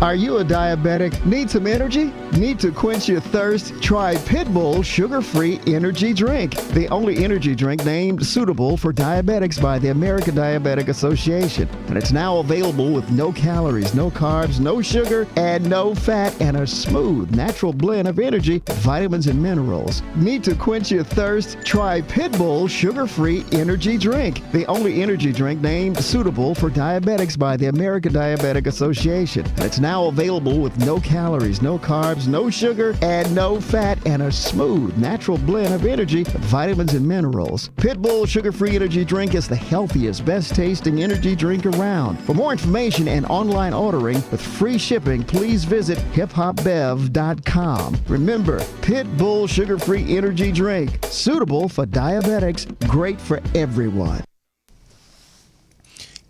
Are you a diabetic? Need some energy? Need to quench your thirst? Try Pitbull sugar-free energy drink, the only energy drink named suitable for diabetics by the American Diabetic Association. And it's now available with no calories, no carbs, no sugar, and no fat, and a smooth, natural blend of energy, vitamins, and minerals. Need to quench your thirst? Try Pitbull sugar-free energy drink, the only energy drink named suitable for diabetics by the American Diabetic Association. And it's now available with no calories, no carbs, no sugar, and no fat, and a smooth, natural blend of energy, vitamins, and minerals. Pitbull sugar-free energy drink is the healthiest, best-tasting energy drink around. For more information and online ordering with free shipping, please visit hiphopbev.com. Remember, Pitbull sugar-free energy drink, suitable for diabetics, great for everyone.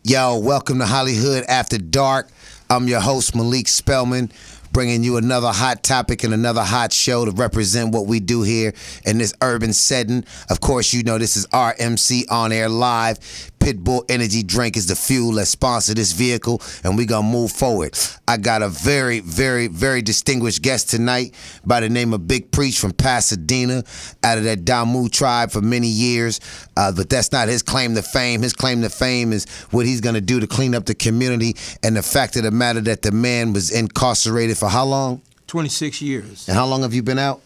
Yo, welcome to Hollyhood After Dark. I'm your host, Malik Spellman, bringing you another hot topic and another hot show to represent what we do here in this urban setting. Of course, you know this is RMC On Air Live. Pitbull Energy Drink is the fuel that sponsors this vehicle, and we're going to move forward. I got a very, very, very distinguished guest tonight by the name of Big Preach from Pasadena, out of that Damu tribe for many years, but that's not his claim to fame. His claim to fame is what he's going to do to clean up the community, and the fact of the matter that the man was incarcerated for how long? 26 years. And how long have you been out?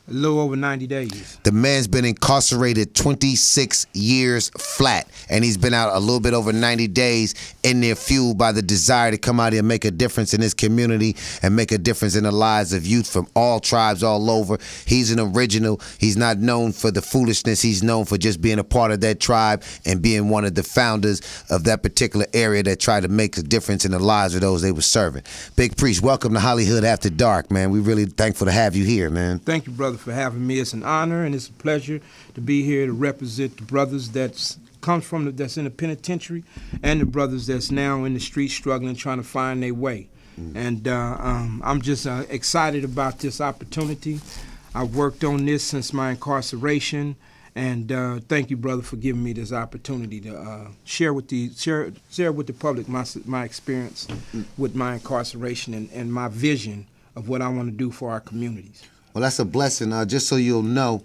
A little over 90 days. The man's been incarcerated 26 years flat, and he's been out a little bit over 90 days in there, fueled by the desire to come out here and make a difference in his community and make a difference in the lives of youth from all tribes all over. He's an original. He's not known for the foolishness. He's known for just being a part of that tribe and being one of the founders of that particular area that tried to make a difference in the lives of those they were serving. Big Priest, welcome to Hollyhood After Dark, man. We're really thankful to have you here, man. Thank you, brother, for having me. It's an honor and it's a pleasure to be here to represent the brothers that's in the penitentiary and the brothers that's now in the street struggling, trying to find their way. And I'm just excited about this opportunity. I've worked on this since my incarceration, and thank you, brother, for giving me this opportunity to share with the public my experience with my incarceration and my vision of what I want to do for our communities. Well, that's a blessing. Just so you'll know,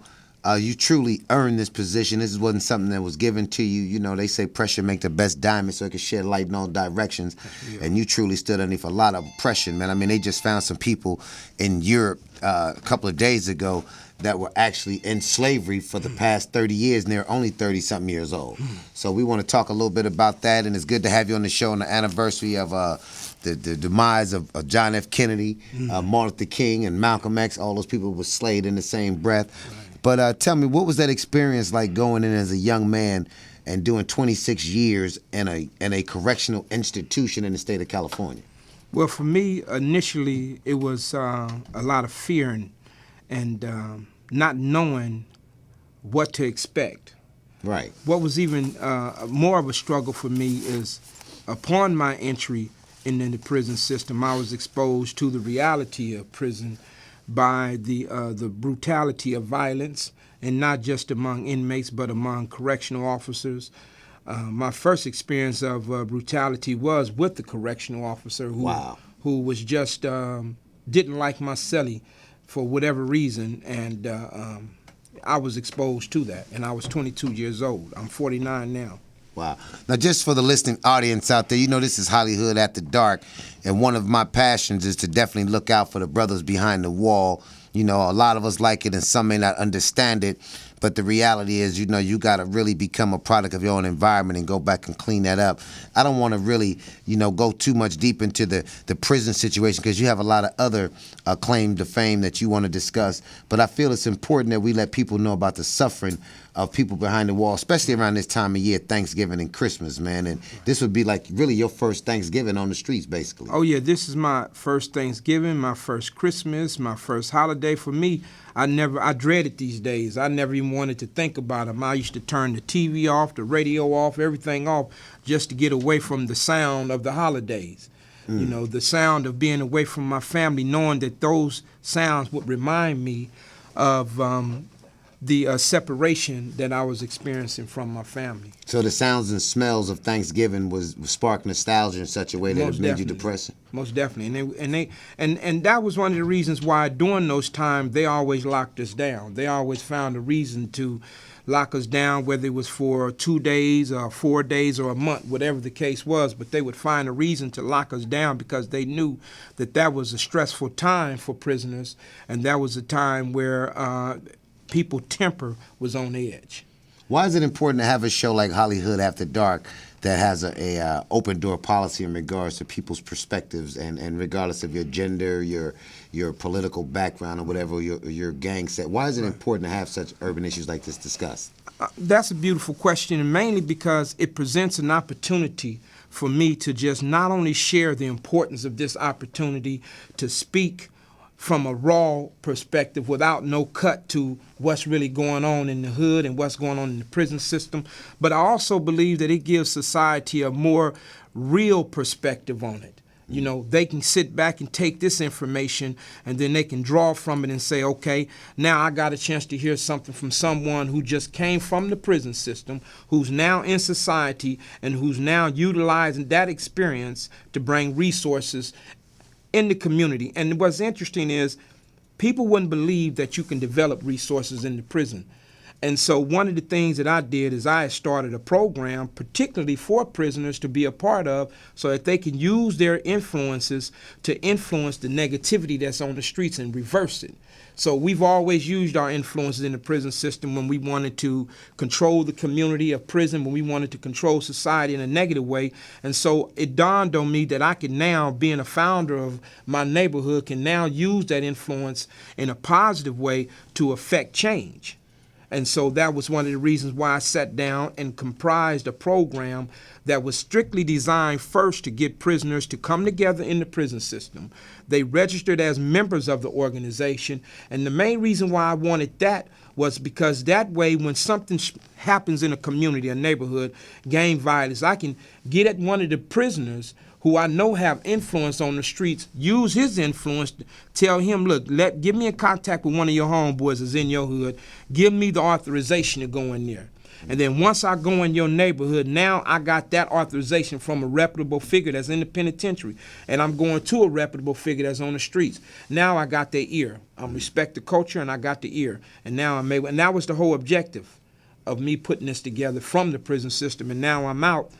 you truly earned this position. This wasn't something that was given to you. You know, they say pressure make the best diamond, so it can shed light in all directions. Yeah. And you truly stood underneath a lot of pressure, man. I mean, they just found some people in Europe a couple of days ago that were actually in slavery for the past 30 years, and they're only 30-something years old. So we want to talk a little bit about that, and it's good to have you on the show on the anniversary of the demise of John F. Kennedy, Martin Luther King, and Malcolm X. All those people were slayed in the same breath. Right. But tell me, what was that experience like going in as a young man and doing 26 years in a correctional institution in the state of California? Well, for me, initially, it was a lot of fear and not knowing what to expect. Right. What was even more of a struggle for me is upon my entry in the prison system, I was exposed to the reality of prison by the brutality of violence, and not just among inmates, but among correctional officers. My first experience of brutality was with the correctional officer who was just didn't like my cellie for whatever reason, and I was exposed to that, and I was 22 years old. I'm 49 now. Wow. Now, just for the listening audience out there, you know this is Hollyhood After Dark, and one of my passions is to definitely look out for the brothers behind the wall. You know, a lot of us like it and some may not understand it, but the reality is, you know, you got to really become a product of your own environment and go back and clean that up. I don't want to really, you know, go too much deep into the prison situation because you have a lot of other claim to fame that you want to discuss, but I feel it's important that we let people know about the suffering of people behind the wall, especially around this time of year, Thanksgiving and Christmas, man. And this would be like really your first Thanksgiving on the streets, basically. Oh, yeah, this is my first Thanksgiving, my first Christmas, my first holiday. For me, I dreaded these days. I never even wanted to think about them. I used to turn the TV off, the radio off, everything off, just to get away from the sound of the holidays. You know, the sound of being away from my family, knowing that those sounds would remind me of the separation that I was experiencing from my family. So the sounds and smells of Thanksgiving was sparked nostalgia in such a way that Most it made you definitely. depressing. Most definitely, and that was one of the reasons why during those times they always locked us down. They always found a reason to lock us down, whether it was for 2 days or 4 days or a month, whatever the case was. But they would find a reason to lock us down because they knew that that was a stressful time for prisoners, and that was a time where people's temper was on edge. Why is it important to have a show like Hollyhood After Dark that has a open door policy in regards to people's perspectives and regardless of your gender, your political background, or whatever your gang set? Why is it important to have such urban issues like this discussed? That's a beautiful question, and mainly because it presents an opportunity for me to just not only share the importance of this opportunity to speak from a raw perspective without no cut to what's really going on in the hood and what's going on in the prison system, but I also believe that it gives society a more real perspective on it. You know, they can sit back and take this information and then they can draw from it and say, okay, now I got a chance to hear something from someone who just came from the prison system, who's now in society and who's now utilizing that experience to bring resources in the community. And what's interesting is people wouldn't believe that you can develop resources in the prison. And so one of the things that I did is I started a program particularly for prisoners to be a part of so that they can use their influences to influence the negativity that's on the streets and reverse it. So we've always used our influences in the prison system when we wanted to control the community of prison, when we wanted to control society in a negative way. And so it dawned on me that I could now, being a founder of my neighborhood, can now use that influence in a positive way to affect change. And so that was one of the reasons why I sat down and comprised a program that was strictly designed first to get prisoners to come together in the prison system. They registered as members of the organization. And the main reason why I wanted that was because that way when something happens in a community, a neighborhood, gang violence, I can get at one of the prisoners who I know have influence on the streets, use his influence to tell him, look, give me a contact with one of your homeboys that's in your hood. Give me the authorization to go in there. And then once I go in your neighborhood, now I got that authorization from a reputable figure that's in the penitentiary. And I'm going to a reputable figure that's on the streets. Now I got their ear. I respect the culture and I got the ear. And now I'm able, and that was the whole objective of me putting this together from the prison system. And now I'm out.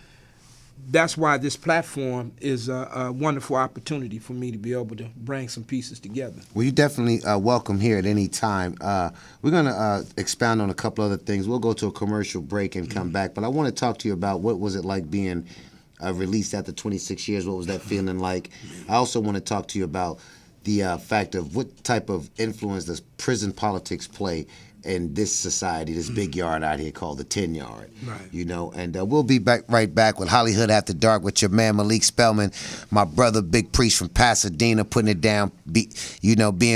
That's why this platform is a wonderful opportunity for me to be able to bring some pieces together. Well, you're definitely welcome here at any time. We're going to expound on a couple other things. We'll go to a commercial break and come back. But I want to talk to you about what was it like being released after 26 years? What was that feeling like? I also want to talk to you about the fact of what type of influence does prison politics play in this society, this big yard out here called the 10 yard. Right. You know, and we'll be right back with Hollyhood After Dark with your man Malik Spellman, my brother Big Priest from Pasadena, putting it down, being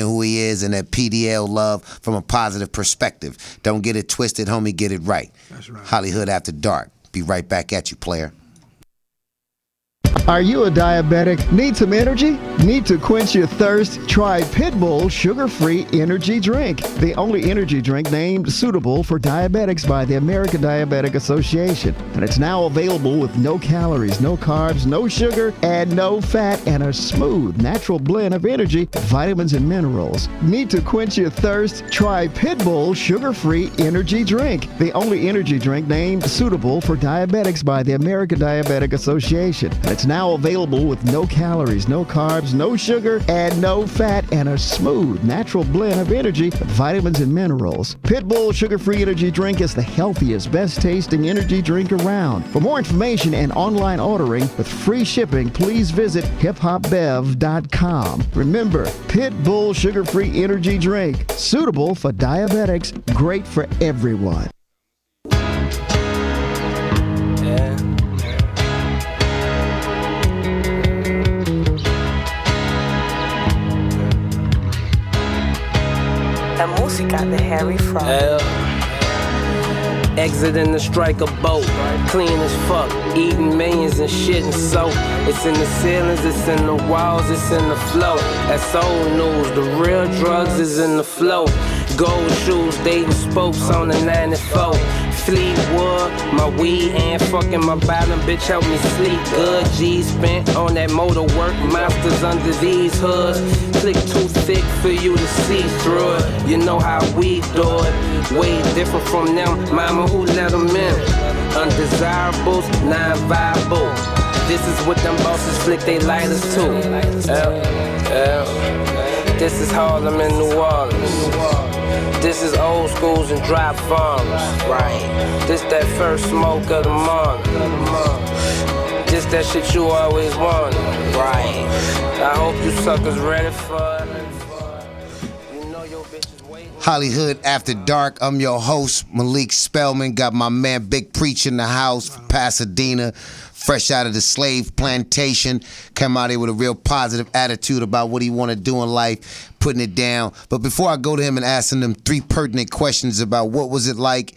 who he is, and that PDL love from a positive perspective. Don't get it twisted, homie, get it right. That's right. Hollyhood After Dark. Be right back at you, player. Are you a diabetic? Need some energy? Need to quench your thirst? Try Pitbull sugar-free energy drink, the only energy drink named suitable for diabetics by the American Diabetic Association. And it's now available with no calories, no carbs, no sugar, and no fat, and a smooth, natural blend of energy, vitamins, and minerals. Need to quench your thirst? Try Pitbull sugar-free energy drink, the only energy drink named suitable for diabetics by the American Diabetic Association. And it's now available with no calories, no carbs, no sugar, and no fat, and a smooth, natural blend of energy, vitamins, and minerals. Pitbull sugar-free energy drink is the healthiest, best-tasting energy drink around. For more information and online ordering with free shipping, please visit hiphopbev.com. Remember, Pitbull sugar-free energy drink, suitable for diabetics, great for everyone. La música de Harry Frog. Exiting the striker boat, clean as fuck, eating millions and shit and soap. It's in the ceilings, it's in the walls, it's in the flow. That's old news, the real drugs is in the flow. Gold shoes, dating spokes on the 94. Fleetwood, my weed and fucking my bottom bitch help me sleep good. G's spent on that motor work, monsters under these hoods. Click too thick for you to see through it. You know how we do it, way different from them. Mama, who let them in? Undesirables, non-viable. This is what them bosses flick they lighters to. This is Harlem and New Orleans. This is old schools and drop farms, right? This that first smoke of the morning. This that shit you always wanted, right? I hope you suckers ready for it. You know your bitch is waiting. Hollyhood After Dark. I'm your host, Malik Spellman. Got my man Big Preach in the house from Pasadena. Fresh out of the slave plantation. Come out here with a real positive attitude about what he want to do in life, putting it down. But before I go to him and asking him 3 pertinent questions about what was it like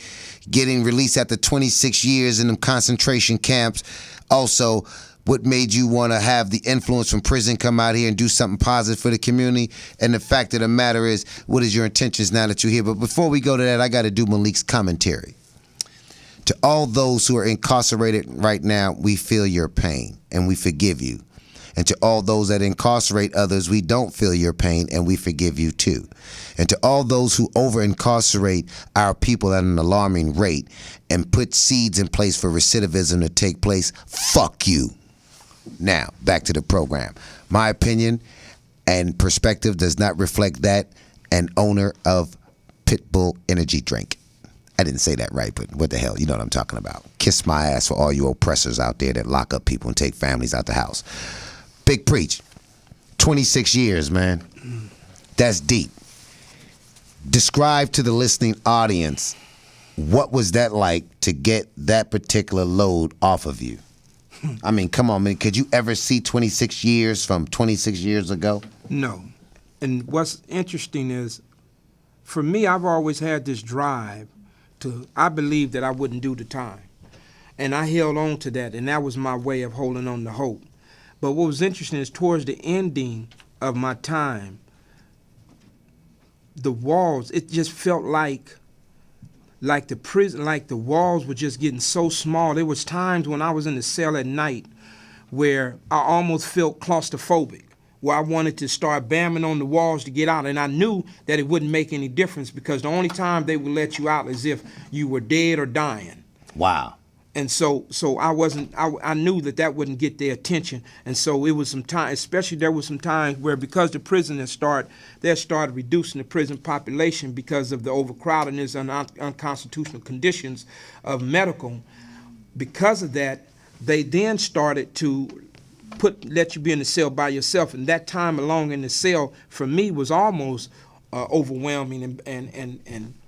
getting released after 26 years in them concentration camps, also, what made you want to have the influence from prison, come out here and do something positive for the community? And the fact of the matter is, what is your intentions now that you're here? But before we go to that, I got to do Malik's commentary. To all those who are incarcerated right now, we feel your pain and we forgive you. And to all those that incarcerate others, we don't feel your pain and we forgive you too. And to all those who over-incarcerate our people at an alarming rate and put seeds in place for recidivism to take place, fuck you. Now, back to the program. My opinion and perspective does not reflect that an owner of Pitbull energy drink. I didn't say that right, but what the hell, you know what I'm talking about. Kiss my ass for all you oppressors out there that lock up people and take families out the house. Big Preach, 26 years, man. That's deep. Describe to the listening audience, what was that like to get that particular load off of you? I mean, come on, man. Could you ever see 26 years from 26 years ago? No. And what's interesting is, for me, I've always had this drive I believed that I wouldn't do the time. And I held on to that, and that was my way of holding on to hope. But what was interesting is towards the ending of my time, the walls, it just felt like the prison, like the walls were just getting so small. There was times when I was in the cell at night where I almost felt claustrophobic, where I wanted to start banging on the walls to get out. And I knew that it wouldn't make any difference because the only time they would let you out is if you were dead or dying. Wow. And so I knew that wouldn't get their attention. And so it was some time, especially there was some times where because the prison had started reducing the prison population because of the overcrowdedness and unconstitutional conditions of medical. Because of that, they then started to let you be in the cell by yourself, and that time alone in the cell for me was almost overwhelming and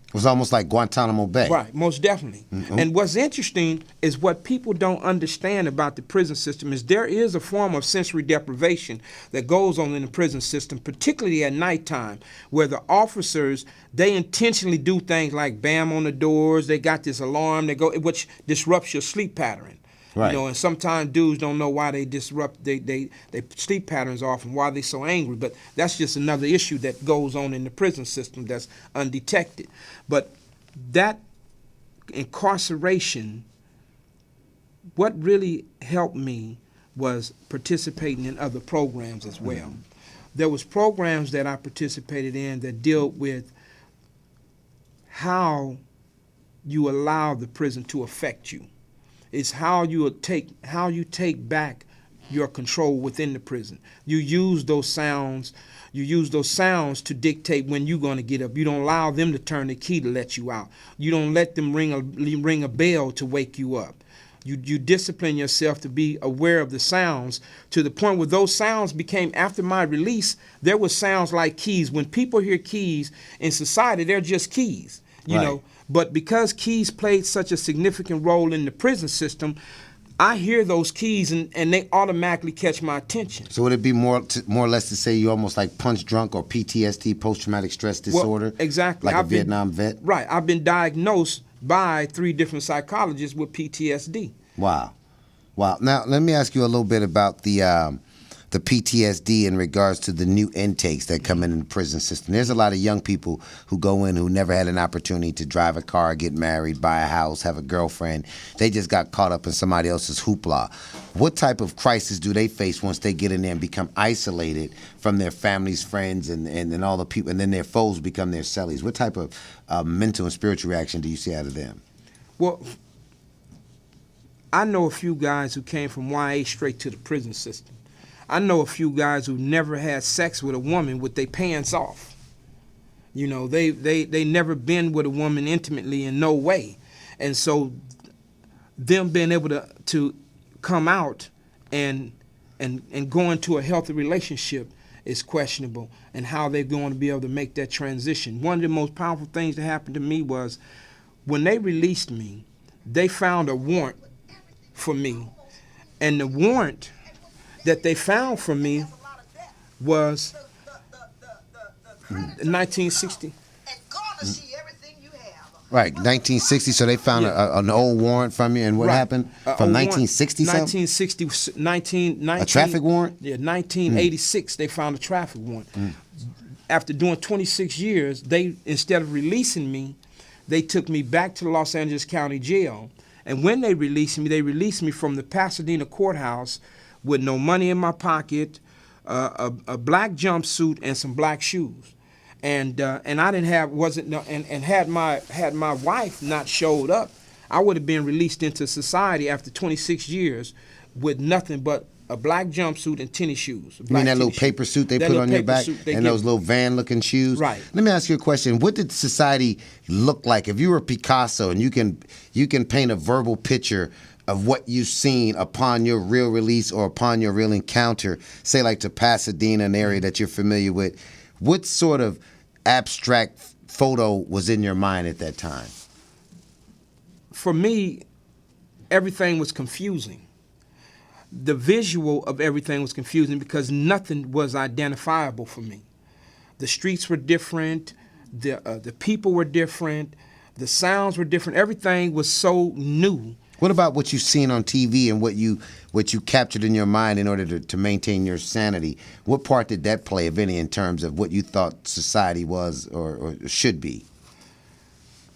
it was almost like Guantanamo Bay. Right, most definitely. Mm-hmm. And what's interesting is what people don't understand about the prison system is there is a form of sensory deprivation that goes on in the prison system, particularly at nighttime, where the officers, they intentionally do things like bam on the doors, they got this alarm, which disrupts your sleep pattern. Right. You know, and sometimes dudes don't know why they disrupt they sleep patterns off and why they're so angry. But that's just another issue that goes on in the prison system that's undetected. But that incarceration, what really helped me was participating in other programs as well. Mm-hmm. There was programs that I participated in that dealt with how you allow the prison to affect you. It's how you take back your control within the prison. You use those sounds to dictate when you're going to get up. You don't allow them to turn the key to let you out. You don't let them ring a bell to wake you up. You discipline yourself to be aware of the sounds to the point where those sounds became, after my release, there were sounds like keys. When people hear keys in society, they're just keys, you know. But because keys played such a significant role in the prison system, I hear those keys and they automatically catch my attention. So would it be more or less to say you almost like punch drunk or PTSD, post-traumatic stress disorder? Well, exactly. Like a Vietnam vet? Right. I've been diagnosed by 3 different psychologists with PTSD. Wow. Now, let me ask you a little bit about the the PTSD in regards to the new intakes that come in the prison system. There's a lot of young people who go in who never had an opportunity to drive a car, get married, buy a house, have a girlfriend. They just got caught up in somebody else's hoopla. What type of crisis do they face once they get in there and become isolated from their families, friends, and all the people, and then their foes become their cellies? What type of mental and spiritual reaction do you see out of them? Well, I know a few guys who came from YA straight to the prison system. I know a few guys who never had sex with a woman with their pants off. You know, they never been with a woman intimately in no way. And so them being able to come out and go into a healthy relationship is questionable, and how they're going to be able to make that transition. One of the most powerful things that happened to me was when they released me, they found a warrant for me. And the warrant that they found for me was 1960. Right, 1960. So they found an old warrant from you, and what happened from 1960? 1960, a traffic warrant. Yeah, 1986. They found a traffic warrant. After doing 26 years, they, instead of releasing me, they took me back to the Los Angeles County Jail. And when they released me from the Pasadena courthouse with no money in my pocket, a black jumpsuit, and some black shoes. And I didn't have had my wife not showed up, I would have been released into society after 26 years with nothing but a black jumpsuit and tennis shoes. You mean that little paper suit they put on your back and those little van-looking shoes? Right. Let me ask you a question. What did society look like if you were Picasso and you can paint a verbal picture of what you've seen upon your real release or upon your real encounter, say like to Pasadena, an area that you're familiar with? What sort of abstract photo was in your mind at that time? For me, everything was confusing. The visual of everything was confusing because nothing was identifiable for me. The streets were different, the people were different, the sounds were different. Everything was so new. What about what you've seen on TV and what you captured in your mind in order to maintain your sanity? What part did that play, if any, in terms of what you thought society was or should be?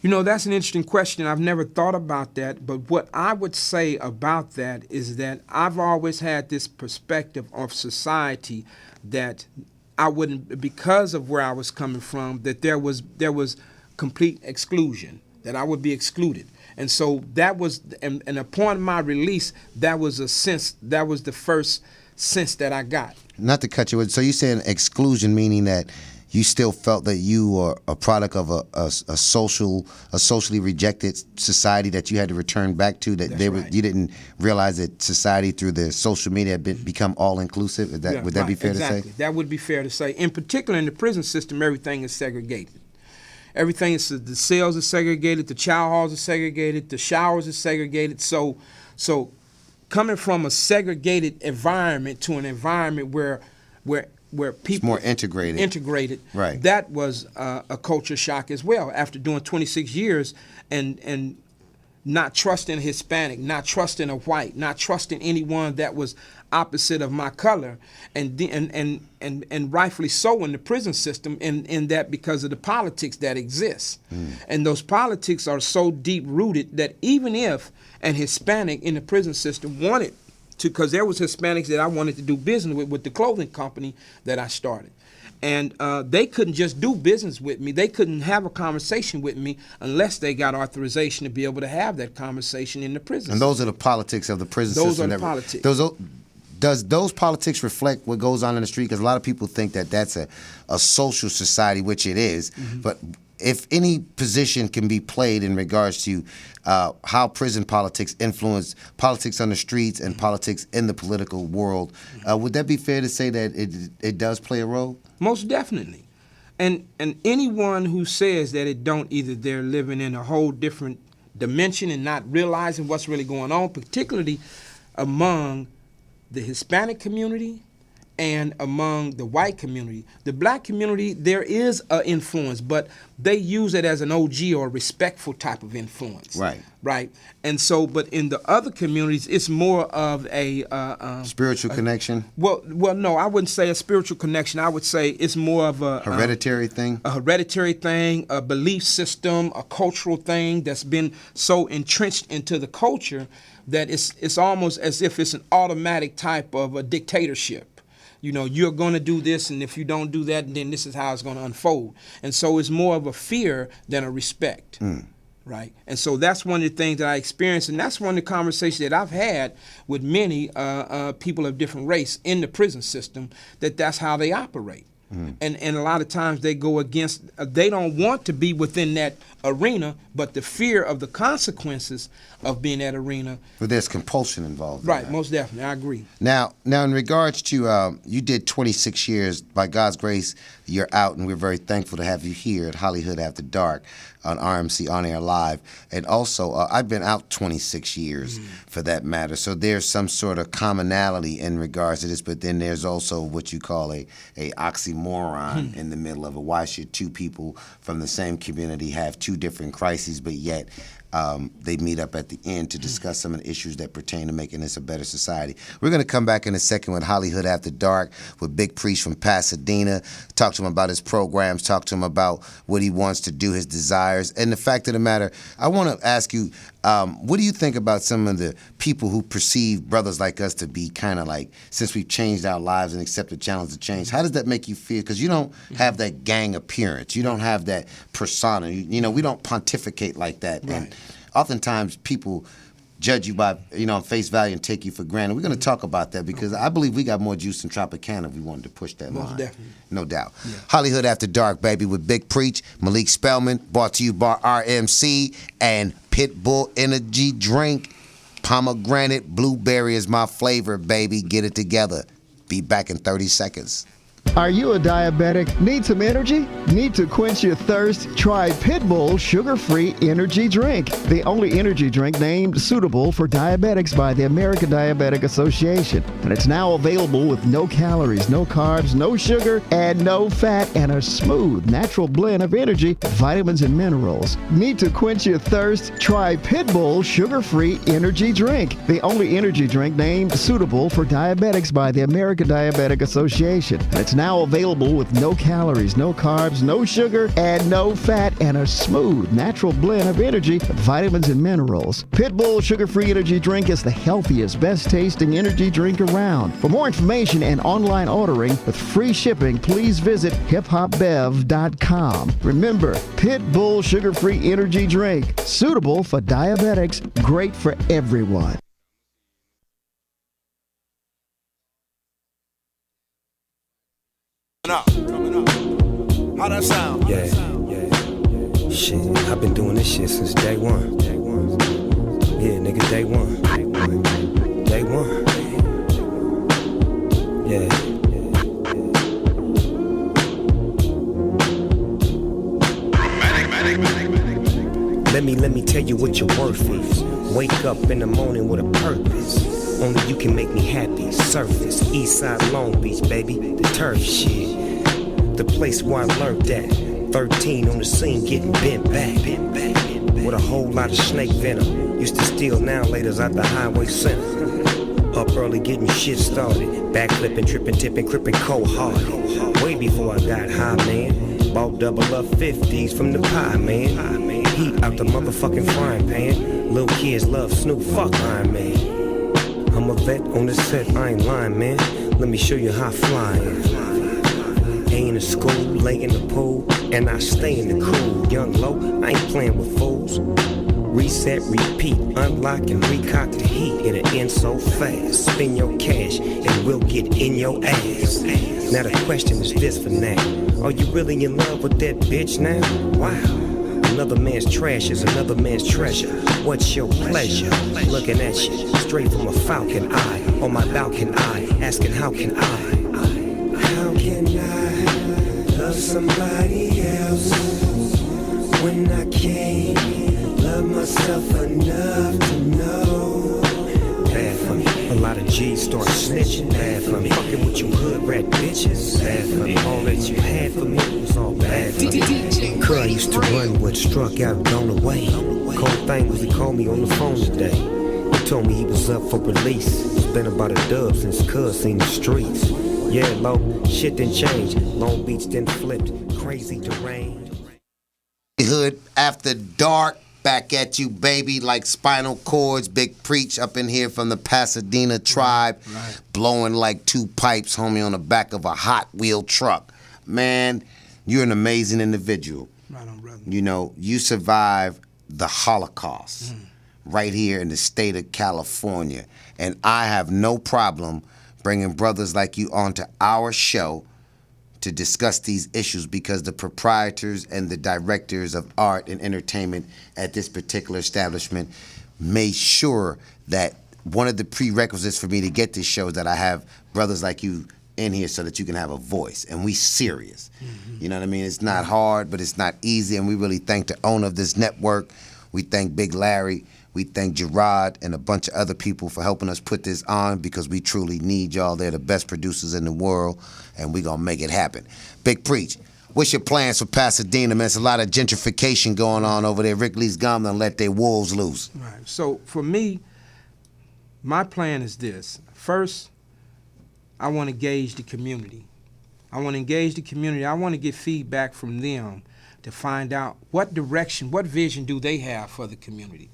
You know, that's an interesting question. I've never thought about that, but what I would say about that is that I've always had this perspective of society that I wouldn't, because of where I was coming from, that there was complete exclusion, that I would be excluded. And so that was, and upon my release, that was a sense, that was the first sense that I got. Not to cut you, so you're saying exclusion, meaning that you still felt that you were a product of a socially rejected society that you had to return back to, that you didn't realize that society through the social media had become all inclusive? Would that be fair to say? That would be fair to say. In particular, in the prison system, everything is segregated. Everything is, the cells are segregated, the chow halls are segregated, the showers are segregated. So coming from a segregated environment to an environment where people it's more integrated, right? That was a culture shock as well. After doing 26 years and not trusting Hispanic, not trusting a white, not trusting anyone that was opposite of my color, and rightfully so in the prison system, in that because of the politics that exists. And those politics are so deep rooted that even if an Hispanic in the prison system wanted to, because there was Hispanics that I wanted to do business with the clothing company that I started. And they couldn't just do business with me. They couldn't have a conversation with me unless they got authorization to be able to have that conversation in the prison. And those are the politics of the prison those system. Those are the politics. Does those politics reflect what goes on in the street? Because a lot of people think that that's a social society, which it is. Mm-hmm. But if any position can be played in regards to how prison politics influence politics on the streets and politics in the political world, would that be fair to say that it does play a role? Most definitely. And anyone who says that it don't, either they're living in a whole different dimension and not realizing what's really going on, particularly among the Hispanic community and among the white community. The black community, there is an influence, but they use it as an OG or respectful type of influence. Right. Right. And so, but in the other communities, it's more of a spiritual connection. Well, no, I wouldn't say a spiritual connection. I would say it's more of a hereditary thing. A hereditary thing, a belief system, a cultural thing that's been so entrenched into the culture that it's almost as if it's an automatic type of a dictatorship. You know, you're going to do this, and if you don't do that, then this is how it's going to unfold. And so it's more of a fear than a respect, right? And so that's one of the things that I experienced, and that's one of the conversations that I've had with many people of different race in the prison system, that's how they operate. And a lot of times they go against, they don't want to be within that arena, but the fear of the consequences of being in that arena. But there's compulsion involved. Right, most definitely, I agree. Now, in regards to, you did 26 years. By God's grace, you're out, and we're very thankful to have you here at Hollyhood After Dark on RMC On Air Live. And also, I've been out 26 years for that matter. So there's some sort of commonality in regards to this, but then there's also what you call a oxymoron in the middle of it. Why should two people from the same community have two different crises, but yet they meet up at the end to discuss some of the issues that pertain to making this a better society? We're going to come back in a second with Hollyhood After Dark with Big Preach from Pasadena. Talk to him about his programs, talk to him about what he wants to do, his desires. And the fact of the matter, I want to ask you, what do you think about some of the people who perceive brothers like us to be kind of like, since we've changed our lives and accepted challenge to change, how does that make you feel? Because you don't have that gang appearance. You don't have that persona. You know, we don't pontificate like that. Right. And oftentimes people judge you by, on face value and take you for granted. We're going to talk about that because I believe we got more juice than Tropicana if we wanted to push that line. Most definitely. No doubt. Yeah. Hollyhood After Dark, baby, with Big Preach, Malik Spellman, brought to you by RMC, and Pitbull Energy Drink. Pomegranate blueberry is my flavor, baby. Get it together. Be back in 30 seconds. Are you a diabetic? Need some energy? Need to quench your thirst? Try Pitbull Sugar-Free Energy Drink, the only energy drink named suitable for diabetics by the American Diabetic Association. And it's now available with no calories, no carbs, no sugar, and no fat, and a smooth, natural blend of energy, vitamins, and minerals. Need to quench your thirst? Try Pitbull Sugar-Free Energy Drink, the only energy drink named suitable for diabetics by the American Diabetic Association. And it's now available with no calories, no carbs, no sugar, and no fat, and a smooth, natural blend of energy, vitamins, and minerals. Pitbull Sugar-Free Energy Drink is the healthiest, best-tasting energy drink around. For more information and online ordering with free shipping, please visit hiphopbev.com. Remember, Pitbull Sugar-Free Energy Drink, suitable for diabetics, great for everyone. Coming up. How that sound? Yeah. Shit, I've been doing this shit since day one. Yeah, nigga, day one. Day one. Yeah. Let me tell you what your worth is. Wake up in the morning with a purpose. Only you can make me happy. Surface, Eastside Long Beach, baby. The turf shit. The place where I learned that. 13 on the scene getting bent back. With a whole lot of snake venom. Used to steal now laters out the highway center. Up early getting shit started. Backflipping, tripping, tipping, crippin' cold hearted. Way before I got high, man. Bought double up 50s from the pie, man. Heat out the motherfucking frying pan. Little kids love Snoop, fuck Iron Man. I'm a vet on the set, I ain't lying, man. Let me show you how flying. Ain't in school, lay in the pool, and I stay in the cool. Young low, I ain't playing with fools. Reset, repeat, unlock and recock the heat. It'll end so fast. Spend your cash and we'll get in your ass. Now the question is this for now. Are you really in love with that bitch now? Wow. Another man's trash is another man's treasure. What's your pleasure? Looking at you straight from a falcon eye. On my balcony eye, asking how can I? How can I love somebody else when I can't love myself enough to know? Bad for me. A lot of G's start snitching, bad for me. Fucking with you hood rat bitches, bad for me. All that you had for me was all bad for me. Cuz I used to run with, struck out, gone away. Cold thing was he called me on the phone today. He told me he was up for release. It's been about a dub since cuz seen the streets. Yeah, low, shit didn't change. Long Beach didn't flipped, crazy terrain. Hood After Dark, back at you, baby, like spinal cords. Big Preach up in here from the Pasadena tribe, blowing like two pipes, homie, on the back of a Hot Wheel truck. Man, you're an amazing individual. Right on, brother. You know, you survived the Holocaust right here in the state of California. And I have no problem bringing brothers like you onto our show to discuss these issues, because the proprietors and the directors of art and entertainment at this particular establishment made sure that one of the prerequisites for me to get this show is that I have brothers like you in here so that you can have a voice, and we serious. You know what I mean? It's not hard, but it's not easy, and we really thank the owner of this network. We thank Big Larry. We thank Gerard and a bunch of other people for helping us put this on, because we truly need y'all. They're the best producers in the world, and we gonna make it happen. Big Preach, what's your plans for Pasadena, man? It's a lot of gentrification going on over there. Rick Lee's gone and let their wolves loose. Right. So for me, my plan is this. First, I want to gauge the community. I want to engage the community. I want to get feedback from them to find out what direction, what vision do they have for the community.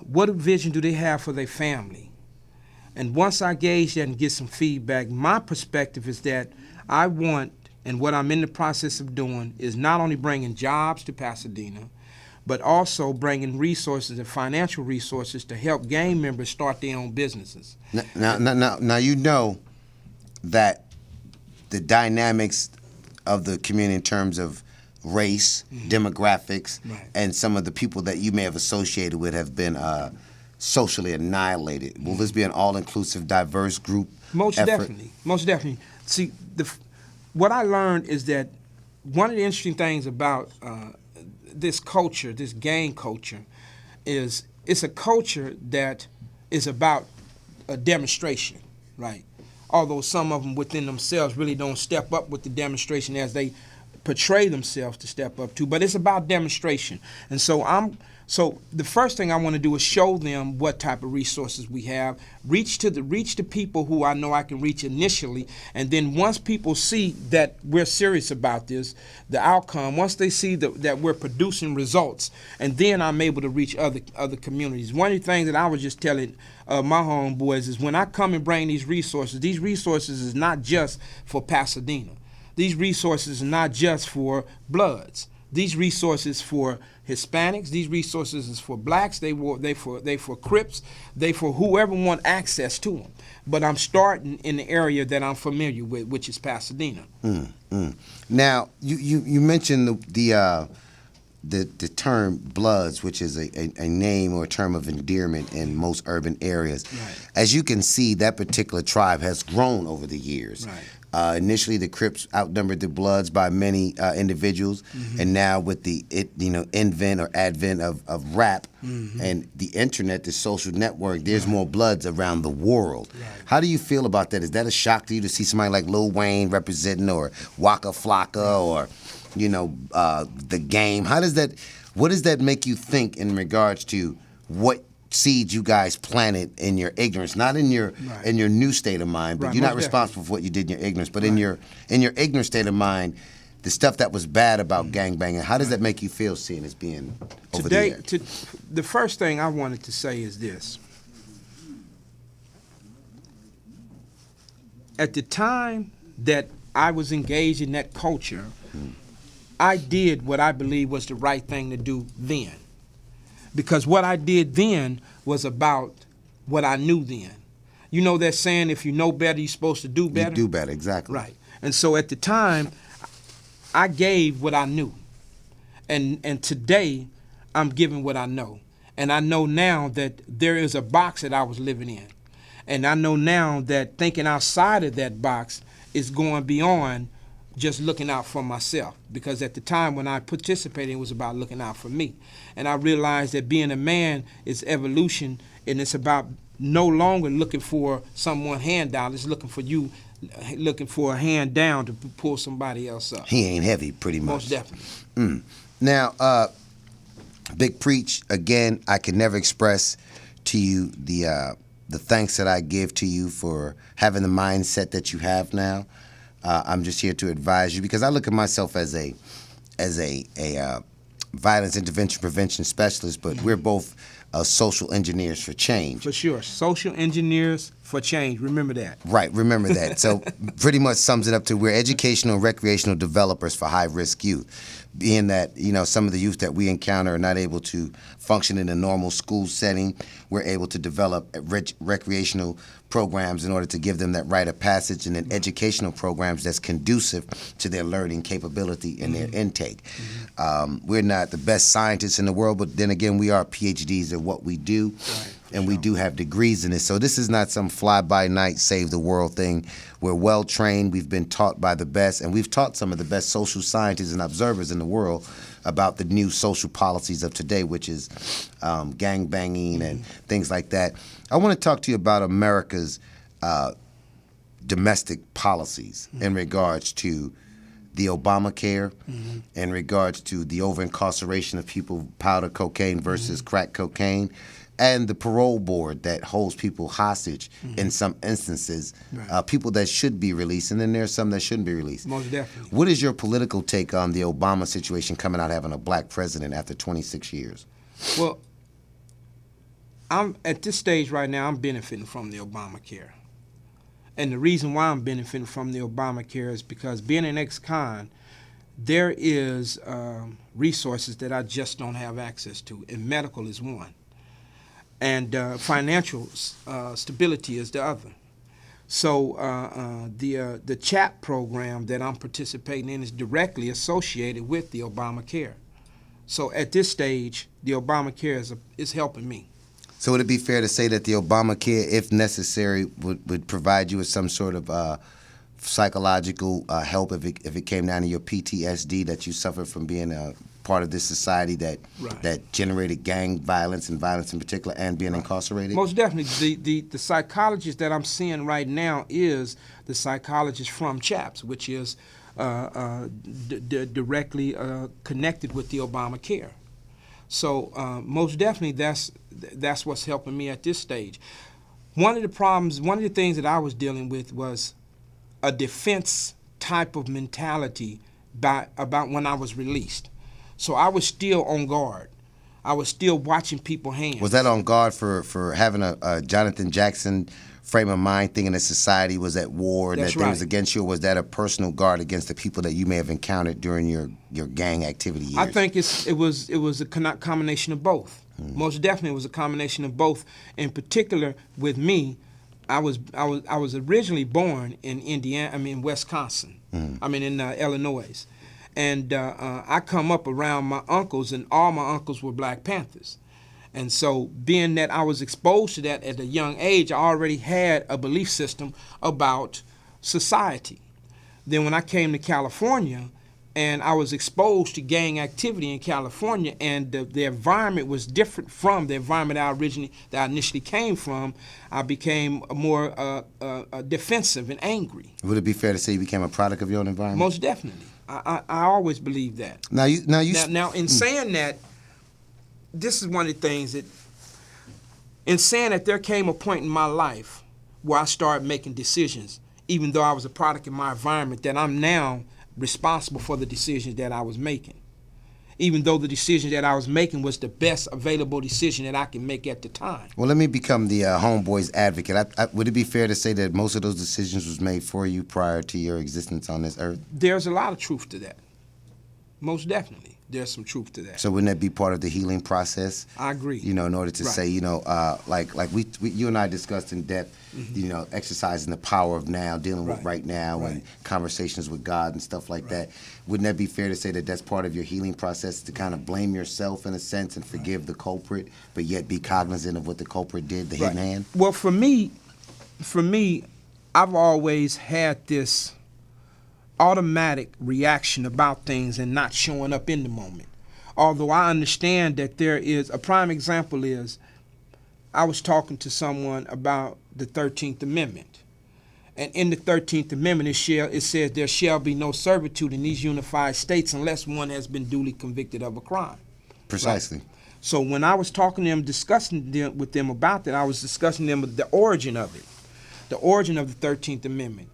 What vision do they have for their family? And once I gauge that and get some feedback, my perspective is that I want, and what I'm in the process of doing, is not only bringing jobs to Pasadena, but also bringing resources and financial resources to help gang members start their own businesses. Now you know that the dynamics of the community in terms of race, demographics, and some of the people that you may have associated with have been socially annihilated. Will this be an all-inclusive, diverse group Most effort? definitely. Most definitely. See, what I learned is that one of the interesting things about this culture, this gang culture, is it's a culture that is about a demonstration, right? Although some of them within themselves really don't step up with the demonstration as they portray themselves to step up to, but it's about demonstration. And so the first thing I want to do is show them what type of resources we have, reach to people who I know I can reach initially, and then once people see that we're serious about this, the outcome, once they see that we're producing results, and then I'm able to reach other communities. One of the things that I was just telling my homeboys is when I come and bring these resources is not just for Pasadena. These resources are not just for Bloods. These resources for Hispanics. These resources is for blacks. They for Crips. They for whoever want access to them. But I'm starting in the area that I'm familiar with, which is Pasadena. Now you mentioned the term Bloods, which is a name or a term of endearment in most urban areas. Right. As you can see, that particular tribe has grown over the years. Right. Initially, the Crips outnumbered the Bloods by many individuals, and now with the advent of rap and the internet, the social network, there's more Bloods around the world. Right. How do you feel about that? Is that a shock to you to see somebody like Lil Wayne representing, or Waka Flocka, or the Game? What does that make you think in regards to what seeds you guys planted in your ignorance, not in your new state of mind, but you're not responsible for what you did in your ignorance, but in your ignorant state of mind, the stuff that was bad about gangbanging, how does that make you feel seeing this being over the years? The first thing I wanted to say is this. At the time that I was engaged in that culture, I did what I believe was the right thing to do then. Because what I did then was about what I knew then. You know that saying, if you know better, you're supposed to do better? You do better, exactly. Right. And so at the time, I gave what I knew. And today, I'm giving what I know. And I know now that there is a box that I was living in. And I know now that thinking outside of that box is going beyond just looking out for myself, because at the time when I participated, it was about looking out for me. And I realized that being a man is evolution, and it's about no longer looking for someone handout. It's looking for you, looking for a hand down to pull somebody else up. He ain't heavy, pretty much. Most definitely. Now, Big Preach, again, I can never express to you the thanks that I give to you for having the mindset that you have now. I'm just here to advise you because I look at myself as a violence intervention prevention specialist, but we're both social engineers for change. For sure. Social engineers for change. Remember that. Right, remember that. So pretty much sums it up to we're educational and recreational developers for high-risk youth. Being that, some of the youth that we encounter are not able to function in a normal school setting, we're able to develop recreational programs in order to give them that rite of passage, and then educational programs that's conducive to their learning capability and their intake. We're not the best scientists in the world, but then again, we are PhDs at what we do, and we do have degrees in it. So this is not some fly-by-night, save-the-world thing. We're well-trained, we've been taught by the best, and we've taught some of the best social scientists and observers in the world about the new social policies of today, which is gang banging and things like that. I want to talk to you about America's domestic policies in regards to the Obamacare, in regards to the over-incarceration of people, powder cocaine versus crack cocaine, and the parole board that holds people hostage in some instances, people that should be released, and then there's some that shouldn't be released. Most definitely. What is your political take on the Obama situation coming out having a black president after 26 years? Well, I'm at this stage right now, I'm benefiting from the Obamacare. And the reason why I'm benefiting from the Obamacare is because being an ex-con, there is resources that I just don't have access to, and medical is one. And financial stability is the other. So the CHAP program that I'm participating in is directly associated with the Obamacare. So at this stage, the Obamacare is helping me. So would it be fair to say that the Obamacare, if necessary, would provide you with some sort of psychological help if it came down to your PTSD that you suffered from being a part of this society that generated gang violence and violence in particular, and being incarcerated? Most definitely. The psychologist that I'm seeing right now is the psychologist from CHAPS, which is directly connected with the Obamacare. So most definitely that's what's helping me at this stage. One of the things that I was dealing with was a defense type of mentality about when I was released. So I was still on guard. I was still watching people's hands. Was that on guard for having a Jonathan Jackson frame of mind, thinking that society was at war and that things was against you, or was that a personal guard against the people that you may have encountered during your gang activity years? I think it was a combination of both. Most definitely, it was a combination of both. In particular, with me, I was originally born in in Wisconsin. In Illinois. And I come up around my uncles, and all my uncles were Black Panthers. And so being that I was exposed to that at a young age, I already had a belief system about society. Then when I came to California and I was exposed to gang activity in California, and the environment was different from the environment that I initially came from, I became more defensive and angry. Would it be fair to say you became a product of your own environment? Most definitely. I always believe that. Now in saying that, this is one of the things that, in saying that, there came a point in my life where I started making decisions, even though I was a product of my environment, that I'm now responsible for the decisions that I was making. Even though the decision that I was making was the best available decision that I can make at the time. Well, let me become the homeboy's advocate. Would it be fair to say that most of those decisions was made for you prior to your existence on this earth? There's a lot of truth to that. Most definitely. There's some truth to that. So wouldn't that be part of the healing process? I agree. In order to say, like you and I discussed in depth, exercising the power of now, dealing with right now, and conversations with God and stuff like that. Wouldn't that be fair to say that that's part of your healing process, to kind of blame yourself in a sense and forgive the culprit, but yet be cognizant of what the culprit did, the hidden hand? Well, for me, I've always had this automatic reaction about things and not showing up in the moment. Although I understand that there is, a prime example is, I was talking to someone about the 13th Amendment. And in the 13th Amendment, it says there shall be no servitude in these unified states unless one has been duly convicted of a crime. Precisely. Right? So when I was talking to them, discussing with them about that, I was discussing them with the origin of it, the origin of the 13th Amendment,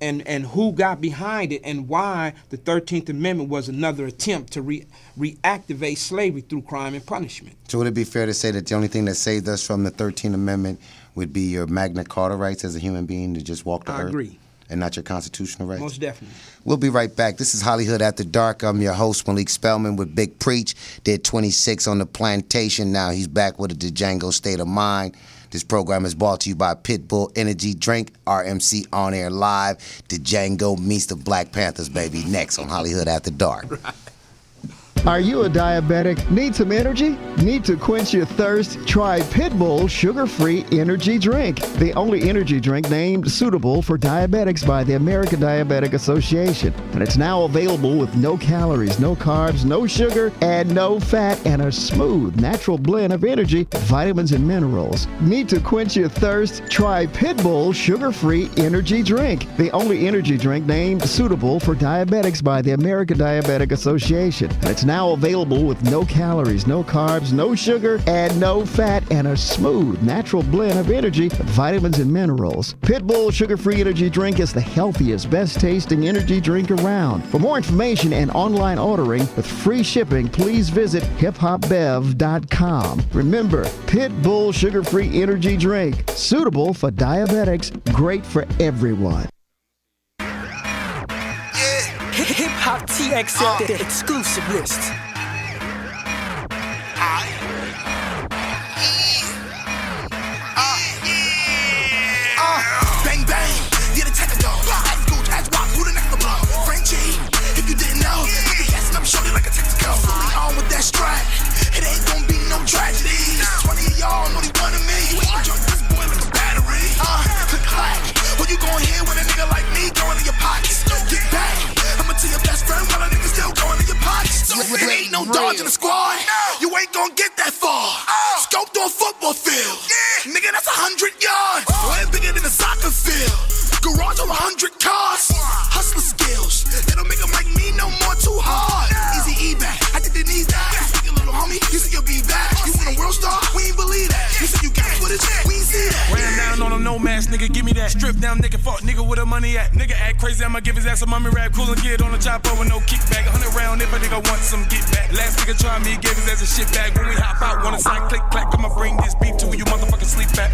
and who got behind it, and why the 13th Amendment was another attempt to reactivate slavery through crime and punishment. So would it be fair to say that the only thing that saved us from the 13th Amendment would be your Magna Carta rights as a human being to just walk the earth? I agree. And not your constitutional rights? Most definitely. We'll be right back. This is Hollyhood After Dark. I'm your host, Malik Spellman, with Big Preach. Did 26 on the plantation. Now he's back with a Django State of Mind. This program is brought to you by Pitbull Energy Drink, RMC On Air Live. Django meets the Black Panthers, baby, next on Hollyhood After Dark. Right. Are you a diabetic? Need some energy? Need to quench your thirst? Try Pitbull Sugar-Free Energy Drink, the only energy drink named suitable for diabetics by the American Diabetic Association. And it's now available with no calories, no carbs, no sugar, and no fat, and a smooth, natural blend of energy, vitamins, and minerals. Need to quench your thirst? Try Pitbull Sugar-Free Energy Drink, the only energy drink named suitable for diabetics by the American Diabetic Association. And it's now available with no calories, no carbs, no sugar, and no fat, and a smooth, natural blend of energy, vitamins, and minerals. Pitbull Sugar-Free Energy Drink is the healthiest, best-tasting energy drink around. For more information and online ordering with free shipping, please visit hiphopbev.com. Remember, Pitbull Sugar-Free Energy Drink, suitable for diabetics, great for everyone. Hip Hop TXL, the exclusive list. Bang bang, yeah the technical. That's good, that's why who the next to blow? Frenchie, if you didn't know, you be gassing up shorty like a technical. Fully on with that strap, it ain't gonna be no tragedy. 20 of y'all know they wanted me. You ain't drunk this boy like a battery. Click clack, what you gonna hear when a nigga like me going in your pockets? Get back. To your best friend while a nigga still going in your pockets. You ain't no dodge in the squad. You ain't gonna get that far. Scoped on football field. Nigga, that's 100 yards. Way bigger than a soccer field. Garage on 100 cars. Hustler skills. They don't make them like me no more too hard. Easy E-back. I think they need that. You little homie, you said you'll be back. You want a world star? We ain't believe that. You said you got footage? We ain't see that. Ran down on him, no mask, nigga, give me that. Strip down, nigga, fuck, nigga, where the money at? Nigga act crazy, I'ma give his ass a mummy rap. Cool and kid on the chopper with no kickback. 100 round if a nigga want some get back. Last nigga try me, gave his ass a shit back. When we hop out, wanna sign, click, clack. I'ma bring this beef to you motherfuckers sleep back.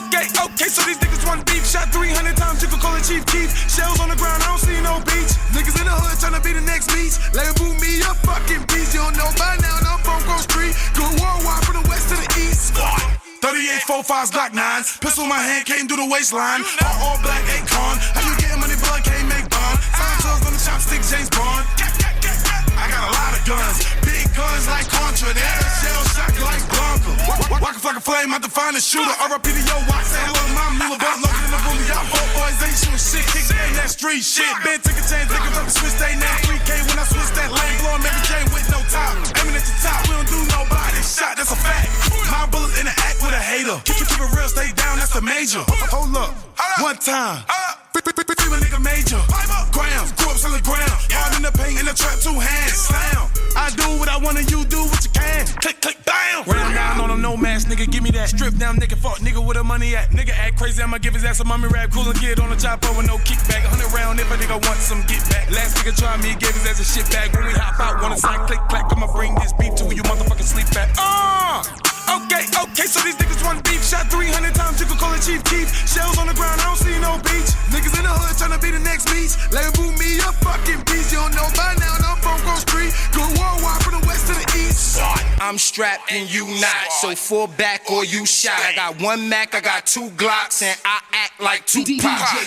Okay, so these niggas want beef. Shot 300 times, you can call it Chief Keef. Shells on the ground, I don't see no beach. Niggas in the hood tryna be the next beach. Label me a fucking beast. You don't know by now, I'm from Grove Street. Go worldwide from the west to the east. 38 45s, Glock 9s. Pistol in my hand, came through the waistline. All black, ain't con. How you getting money, blood, can't make bond. Silencers on the chopstick, James Bond. I got a lot of guns. Big guns like Contra. They had a shell shock like Blanca. Walking like a flame, I define a shooter. RIP to your watch, say hello to my mule. Bump loaded in the room, y'all both boys ain't shooting shit. Kick game, that street shit. Ben took a change, niggas up the switch, they now 3K when I switch that lane. Blowing Mary Jane with no top. Aiming at the top, we don't do nobody shot, that's a fact. My bullets in the act with a hater. Keep it real, stay down, that's the major. Hold up, one time. Free a nigga major. Grams, grew up selling grams. Hard in the paint, in the trap, 2 hands. Slam. I do what I wanna, you do what you can. Click, click, bam. Ran down on him, no mask, nigga, give me that. Strip down, nigga, fuck, nigga, where the money at? Nigga act crazy, I'ma give his ass a mummy rap. Cool and kid on the chopper with no kickback. 100 round if a nigga want some get back. Last nigga try me, gave his ass a shit back. When we hop out, wanna sign, click, clack. I'ma bring this beef to you motherfuckers sleep back. Okay, so these niggas want beef. Shot 300 times, you can call it Chief Keef. Shells on the ground, I don't see no beach. Niggas in the hood tryna be the next beach. Label me a fucking beast. You don't know by now, I'm from Grove Street. Go worldwide from the west to the east. I'm strapped and you not, so fall back or you shot. I got 1 Mac, I got 2 Glocks, and I act like Tupac.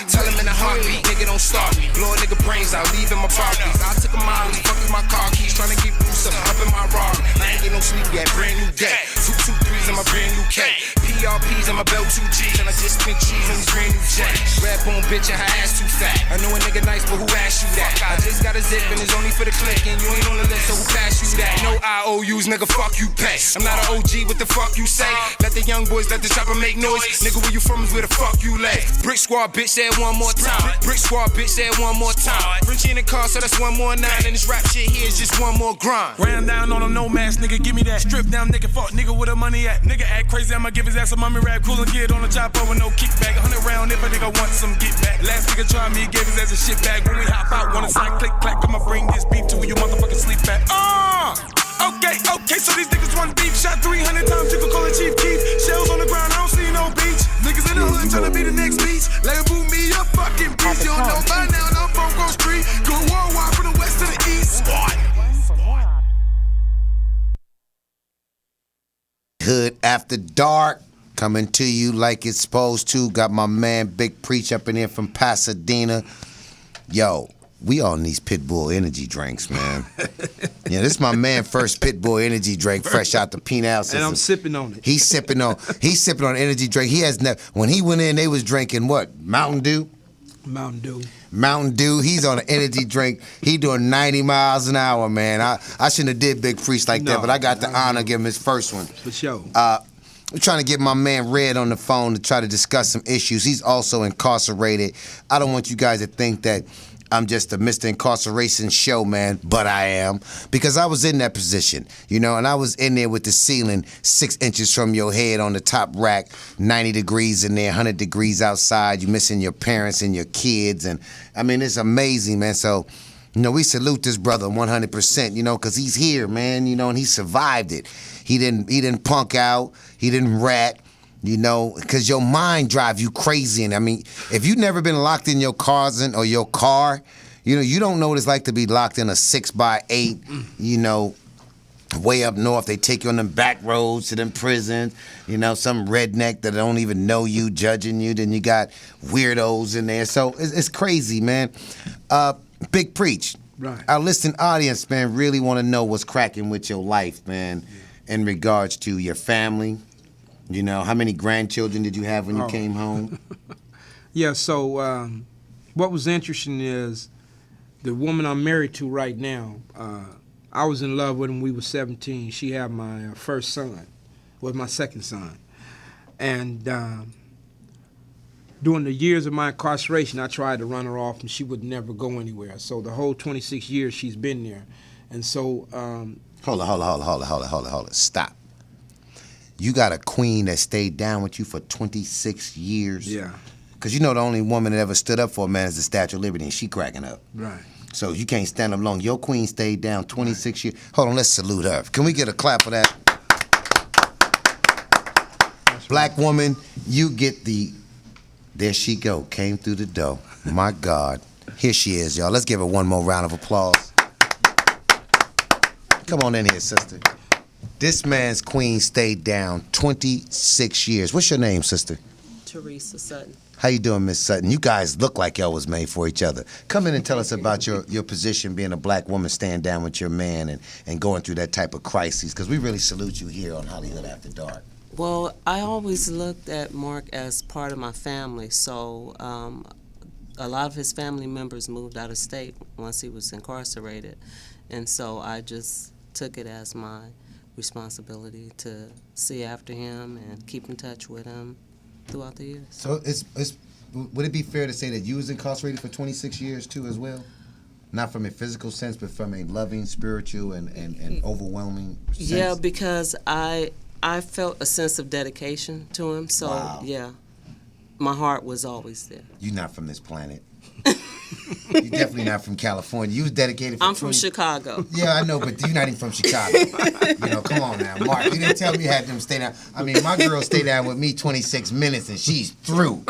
Tell him in a heartbeat, nigga don't start me. Blow a nigga brains out, leave him my properties. I took a Molly, fucking my car keys, tryna get loose up in my Rari. I ain't get no sleep yet, brand new day. 2 2 3s in my brand new K. ERPs on my belt 2G. And I just spent cheese on these brand new J's. Rap on bitch and her ass too fat. I know a nigga nice, but who asked you that? I just got a zip and it's only for the click. And you ain't on the list, so who passed you that? No IOUs, nigga, fuck you pay. I'm not an OG, what the fuck you say? Let the young boys, let the chopper make noise. Nigga, where you from is where the fuck you lay. Brick Squad, bitch, say it one more time. Brick Squad, bitch, say it one more time. Frenchie in the car, so that's one more 9. And this rap shit here is just one more grind. Ran down on a no mask, nigga, give me that. Strip down, nigga, fuck, nigga, where the money at? Nigga act crazy, I'ma give his ass a mummy rap. Cool and kid on the chopper with no kickback. 100 round if a nigga wants some get back. Last nigga try me, gave his ass a shit bag. When we hop out, wanna sign, click, clack, I'ma bring this beat to you motherfucking sleep back. Okay, so these niggas want beef. Shot 300 times, you can call it Chief Keef. Shells on the ground, I don't see no beach. Niggas in the hood tryna be the next beach. Label me a fucking beast. You don't know by now, no phone go street. Go worldwide from the west to the east. Hood After Dark, coming to you like it's supposed to. Got my man Big Preach up in here from Pasadena. Yo, we on these Pitbull energy drinks, man. Yeah, this is my man first Pitbull energy drink, fresh out the penal system. And I'm sipping on it. He's sipping on energy drink. He has never. When he went in, they was drinking what? Mountain Dew. Mountain Dew. He's on an energy drink. He doing 90 miles an hour, man. I shouldn't have did Big Preach like that, but I got the honor to give him his first one. For sure. I'm trying to get my man Red on the phone to try to discuss some issues. He's also incarcerated. I don't want you guys to think that I'm just a Mr. Incarceration show, man, but I am. Because I was in that position, you know, and I was in there with the ceiling 6 inches from your head on the top rack, 90 degrees in there, 100 degrees outside. You missing your parents and your kids. And, I mean, it's amazing, man. So, you know, we salute this brother 100%, you know, because he's here, man, you know, and he survived it. He didn't punk out. He didn't rat. You know, because your mind drives you crazy. And I mean, if you've never been locked in your closet or your car, you know, you don't know what it's like to be locked in a 6x8, you know, way up north. They take you on them back roads to them prisons, you know, some redneck that don't even know you, judging you. Then you got weirdos in there. So it's crazy, man. Big Preach. Right. Our listening audience, man, really want to know what's cracking with your life, man, in regards to your family. You know, how many grandchildren did you have when you came home? Yeah, so what was interesting is the woman I'm married to right now, I was in love with when we were 17. She had my first son, was my second son. And during the years of my incarceration, I tried to run her off and she would never go anywhere. So the whole 26 years she's been there. And so... Hold on. Stop. You got a queen that stayed down with you for 26 years. Yeah. Because you know the only woman that ever stood up for a man is the Statue of Liberty, and she cracking up. Right. So you can't stand up long. Your queen stayed down 26 years. Hold on, let's salute her. Can we get a clap for that? Black woman, you get the... There she go, came through the door. My God. Here she is, y'all. Let's give her one more round of applause. Come on in here, sister. This man's queen stayed down 26 years. What's your name, sister? Teresa Sutton. How you doing, Miss Sutton? You guys look like y'all was made for each other. Come in and tell us about your position being a black woman, staying down with your man and going through that type of crises, because we really salute you here on Hollyhood After Dark. Well, I always looked at Mark as part of my family, so a lot of his family members moved out of state once he was incarcerated, and so I just took it as my responsibility to see after him and keep in touch with him throughout the years. So would it be fair to say that you was incarcerated for 26 years too as well? Not from a physical sense, but from a loving, spiritual, and overwhelming sense? Yeah, because I felt a sense of dedication to him, so wow. Yeah, my heart was always there. You're not from this planet. You're definitely not from California. You was dedicated for I'm from Chicago. Yeah, I know, but you're not even from Chicago. You know, come on now. Mark, you didn't tell me you had them stay down. I mean, my girl stayed down with me 26 minutes and she's through.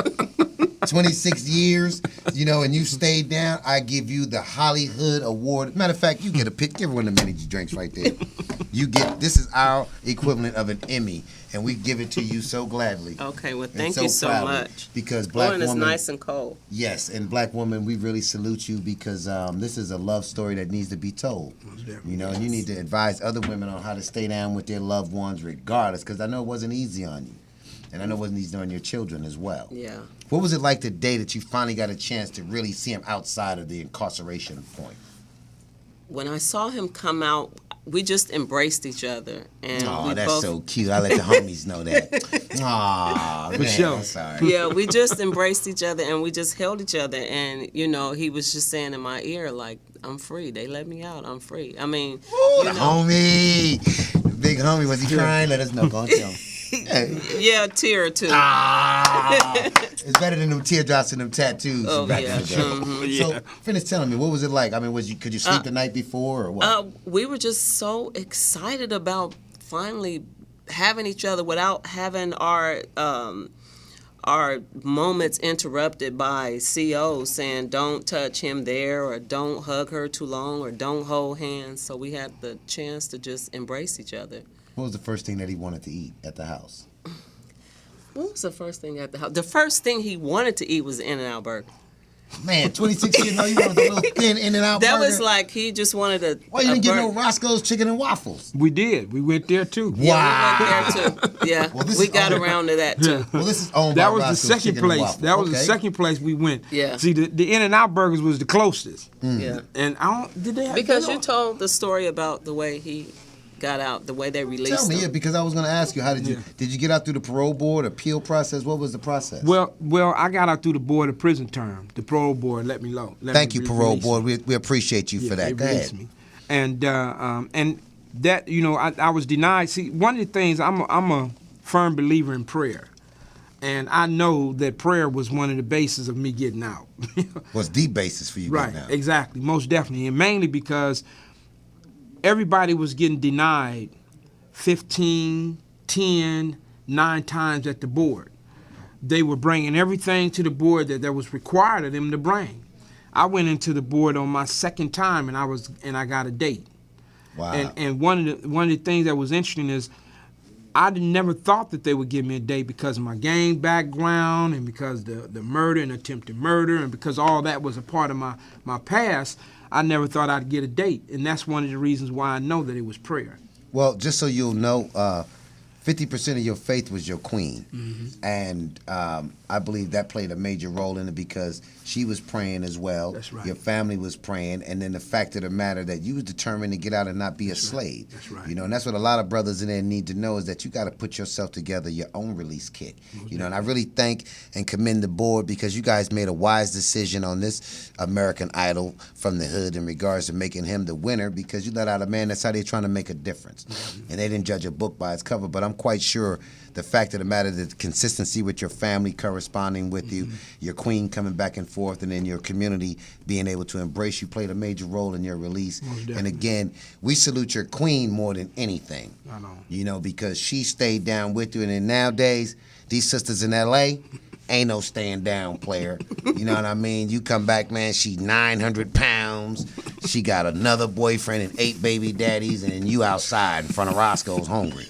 26 years, you know, and you stayed down, I give you the Hollyhood Award. Matter of fact, you get a pick. Give her one of the energy drinks right there. This is our equivalent of an Emmy, and we give it to you so gladly. Okay, well, thank you so much. Because black woman, it's nice and cold. Yes, and black woman, we really salute you because this is a love story that needs to be told. You know, and you need to advise other women on how to stay down with their loved ones regardless, because I know it wasn't easy on you. And I know wasn't these on your children as well. Yeah. What was it like the day that you finally got a chance to really see him outside of the incarceration point? When I saw him come out, we just embraced each other. And we that's both, so cute. I let the homies know that. Aw, man, sure. I'm sorry. Yeah, we just embraced each other and we just held each other. And, you know, he was just saying in my ear, like, I'm free. They let me out. I'm free. I mean, Ooh, the homie. The big homie. Was he crying? Let us know. Go on, tell him. Yeah, a tear or two. It's better than them teardrops and them tattoos. Oh, back yeah. in the day. Mm-hmm. So, finish telling me, what was it like? I mean, could you sleep the night before or what? We were just so excited about finally having each other without having our moments interrupted by COs saying don't touch him there or don't hug her too long or don't hold hands. So we had the chance to just embrace each other. What was the first thing that he wanted to eat at the house? What was the first thing at the house? The first thing he wanted to eat was an In-N-Out burger. Man, 26 years old, you wanted a little thin In-N-Out burger? That was like he just wanted a. Why you didn't get no Roscoe's chicken and waffles? We did. We went there too. Yeah, we went there too. Yeah, Well, this we is got owned- around to that too. Well, this is owned That by was the Roscoe's second Chicken and place. Waffles. That was the Okay. second place we went. Yeah. See, the In-N-Out burgers was the closest. Yeah. And I don't. Did they have? Because they you don't- told the story about the way he got out, the way they released Tell me, him. yeah, because I was going to ask you, how did you get out through the parole board, appeal process? What was the process? Well, I got out through the board of prison term. The parole board let me know. Thank you, parole board. We appreciate you for that. They Go released ahead. me. And that, you know, I was denied. See, one of the things, I'm a firm believer in prayer. And I know that prayer was one of the bases of me getting out. Was the basis for you Right, getting out? exactly, most definitely. And mainly because everybody was getting denied 15, 10, 9 times at the board. They were bringing everything to the board that was required of them to bring. I went into the board on my second time, and I got a date. Wow. And one of the things that was interesting is I never thought that they would give me a date because of my gang background and because the murder and attempted murder and because all that was a part of my past. I never thought I'd get a date, and that's one of the reasons why I know that it was prayer. Well, just so you'll know, 50% of your faith was your queen. Mm-hmm. And I believe that played a major role in it because she was praying as well. That's right. Your family was praying. And then the fact of the matter that you was determined to get out and not be a slave. That's right. You know, and that's what a lot of brothers in there need to know is that you got to put yourself together, your own release kit. You know, and I really thank and commend the board because you guys made a wise decision on this American Idol from the hood in regards to making him the winner because you let out a man that's how they're trying to make a difference. And they didn't judge a book by its cover, but I'm quite sure the fact of the matter, the consistency with your family corresponding with you, your queen coming back and forth, and then your community being able to embrace you played a major role in your release. And again, we salute your queen more than anything. I know. You know, because she stayed down with you. And then nowadays, these sisters in L.A., ain't no staying down player. You know what I mean? You come back, man, she 900 pounds. She got another boyfriend and 8 baby daddies, and you outside in front of Roscoe's hungry.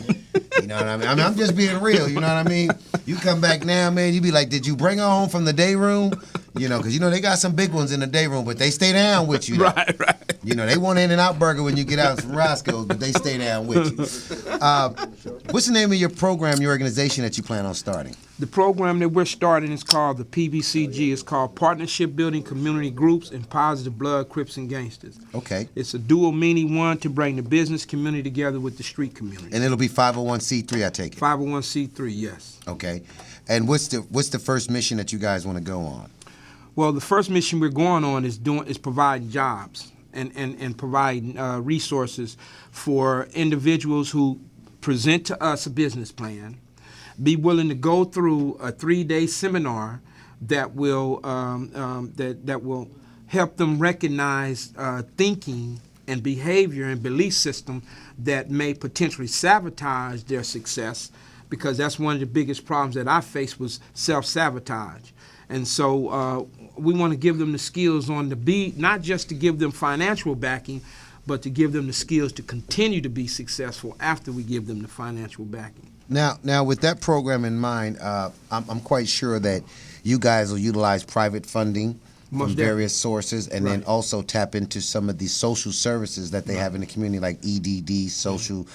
You know what I mean? I'm just being real, you know what I mean? You come back now, man, you be like, did you bring her home from the day room? You know, because, you know, they got some big ones in the day room, but they stay down with you. Right. You know, they want In-N-Out burger when you get out from Roscoe's, but they stay down with you. What's the name of your program, your organization that you plan on starting? The program that we're starting is called the PBCG. It's called Partnership Building Community Groups and Positive Blood, Crips, and Gangsters. Okay. It's a dual meaning, one, to bring the business community together with the street community. And it'll be 501c3, I take it. 501c3, yes. Okay. And what's the first mission that you guys want to go on? Well, the first mission we're going on is providing jobs and providing resources for individuals who present to us a business plan, be willing to go through a 3-day seminar that will that will help them recognize thinking and behavior and belief system that may potentially sabotage their success, because that's one of the biggest problems that I faced was self-sabotage. And so we want to give them the skills on the beat, not just to give them financial backing, but to give them the skills to continue to be successful after we give them the financial backing. Now, with that program in mind, I'm quite sure that you guys will utilize private funding Most from various sources, and then also tap into some of the social services that they have in the community, like EDD, social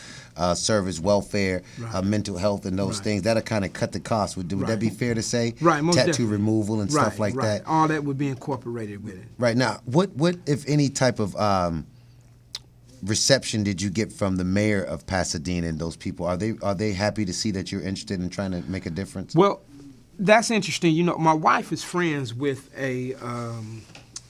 service, welfare, mental health, and those things. That'll kind of cut the cost. Would that be fair to say? Right, most Tattoo definitely. removal and stuff like that. All that would be incorporated with it. Right now, what if any type of reception did you get from the mayor of Pasadena and those people? Are they happy to see that you're interested in trying to make a difference? Well, that's interesting. You know, my wife is friends with a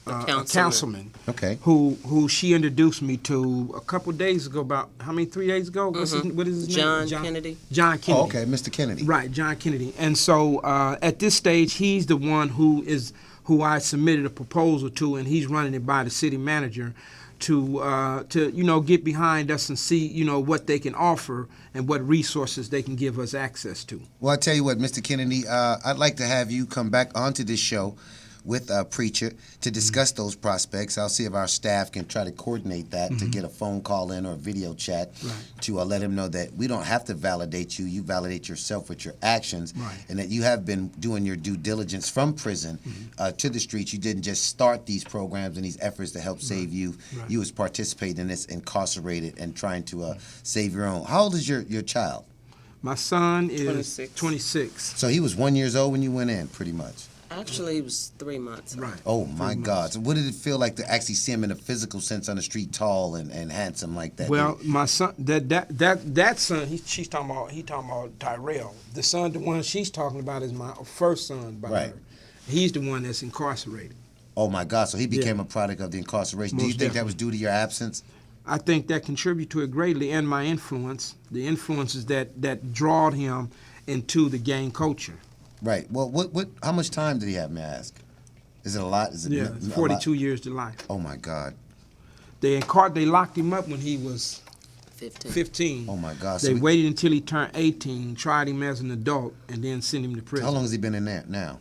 councilman. Okay. Who she introduced me to a couple days ago. About how many? 3 days ago? What is his name? John Kennedy. John Kennedy. Oh, okay, Mr. Kennedy. Right, John Kennedy. And so at this stage, he's the one who I submitted a proposal to, and he's running it by the city manager to get behind us and see what they can offer and what resources they can give us access to. Well, I tell you what, Mr. Kennedy, I'd like to have you come back onto this show with a preacher to discuss those prospects. I'll see if our staff can try to coordinate that to get a phone call in or a video chat to let him know that we don't have to validate you. You validate yourself with your actions, and that you have been doing your due diligence from prison to the streets. You didn't just start these programs and these efforts to help save you. You was participating in this, incarcerated and trying to save your own. How old is your child? My son is 26. So he was 1 year old when you went in, pretty much. Actually, it was 3 months. Right. Oh my God! So what did it feel like to actually see him in a physical sense on the street, tall and handsome like that? Well, my son, that son, he talking about Tyrell. The son, the one she's talking about, is my first son by her. He's the one that's incarcerated. Oh my God! So he became a product of the incarceration. Do you think that was due to your absence? I think that contributed to it greatly, and my influence, the influences that drawed him into the gang culture. Right. Well, what? How much time did he have? May I ask? Is it a lot? Is it 42 years to life. Oh my God. They locked him up when he was 15. Oh my God. They waited until he turned 18, tried him as an adult, and then sent him to prison. How long has he been in there now?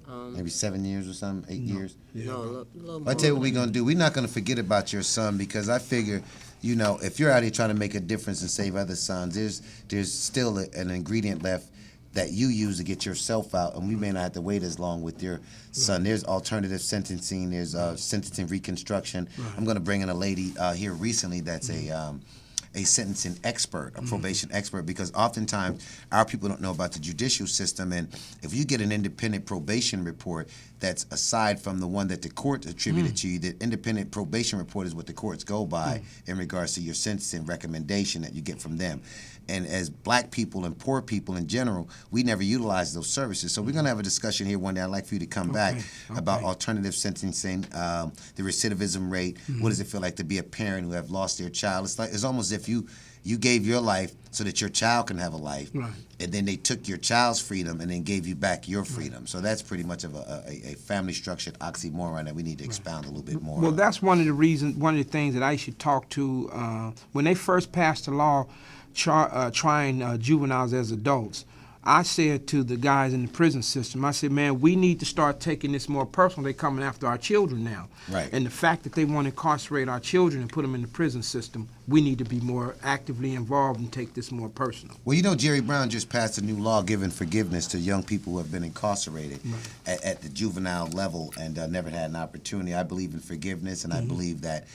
Maybe 7 years or something, 8 years? No, a little more. I tell you what we're going to do. We're not going to forget about your son, because I figure, if you're out here trying to make a difference and save other sons, there's still an ingredient left that you use to get yourself out, and we may not have to wait as long with your son. There's alternative sentencing. There's sentencing reconstruction. I'm going to bring in a lady here recently that's a sentencing expert, a probation expert, because oftentimes our people don't know about the judicial system, and if you get an independent probation report that's aside from the one that the court attributed to you, the independent probation report is what the courts go by in regards to your sentencing recommendation that you get from them. And as black people and poor people in general, we never utilize those services. So we're going to have a discussion here one day. I'd like for you to come back about alternative sentencing, the recidivism rate. What does it feel like to be a parent who have lost their child? It's almost as if you gave your life so that your child can have a life, and then they took your child's freedom and then gave you back your freedom. So that's pretty much of a family-structured oxymoron that we need to expound a little bit more. Well, that's one of the things that I should talk to when they first passed the law trying juveniles as adults. I said to the guys in the prison system, I said, man, we need to start taking this more personal. They're coming after our children now. Right. And the fact that they want to incarcerate our children and put them in the prison system, we need to be more actively involved and take this more personal. Well, Jerry Brown just passed a new law giving forgiveness to young people who have been incarcerated at the juvenile level and never had an opportunity. I believe in forgiveness, and I believe that,